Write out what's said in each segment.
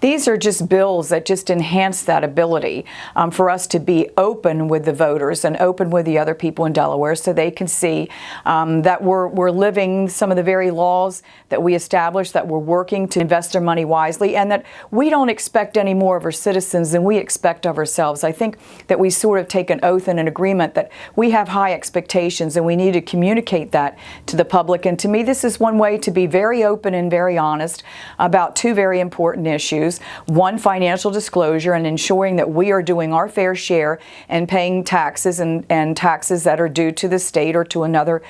These are just bills that just enhance that ability for us to be open with the voters and open with the other people in Delaware so they can see that we're living some of the very laws that we established, that we're working to invest our money wisely, and that we don't expect any more of our citizens than we expect of ourselves. I think that we sort of take an oath and an agreement that we have high expectations and we need to communicate that to the public. And to me, this is one way to be very open and very honest about two very important issues. One, financial disclosure and ensuring that we are doing our fair share and paying taxes and taxes that are due to the state or to another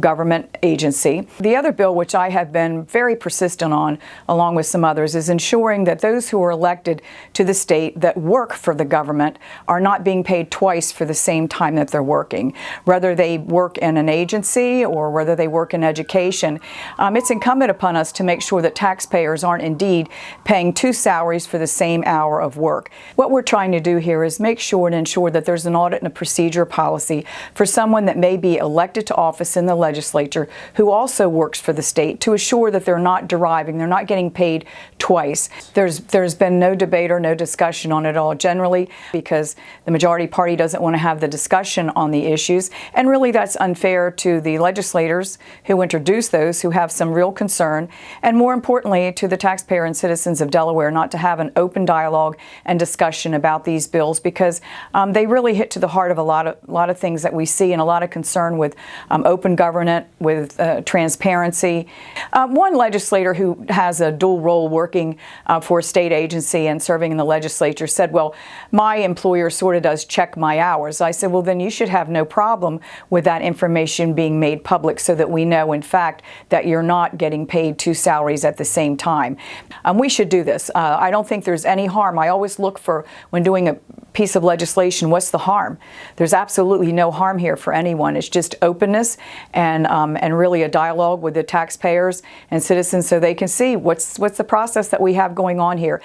government agency. The other bill, which I have been very persistent on, along with some others, is ensuring that those who are elected to the state that work for the government are not being paid twice for the same time that they're working. Whether they work in an agency or whether they work in education, it's incumbent upon us to make sure that taxpayers aren't indeed paying two salaries for the same hour of work. What we're trying to do here is make sure and ensure that there's an audit and a procedure policy for someone that may be elected to office in the legislature who also works for the state to assure that they're not they're not getting paid twice. There's been no debate or no discussion on it all generally because the majority party doesn't want to have the discussion on the issues, and really that's unfair to the legislators who introduce those who have some real concern, and more importantly to the taxpayer and citizens of Delaware not to have an open dialogue and discussion about these bills because they really hit to the heart of a lot of things that we see and a lot of concern with open government, with transparency. One legislator who has a dual role working for a state agency and serving in the legislature said, well, my employer sort of does check my hours. I said, well, then you should have no problem with that information being made public so that we know, in fact, that you're not getting paid two salaries at the same time. We should do this. I don't think there's any harm. I always look for, when doing a piece of legislation, what's the harm? There's absolutely no harm here for anyone. It's just openness and really a dialogue with the taxpayers and citizens so they can see what's the process that we have going on here.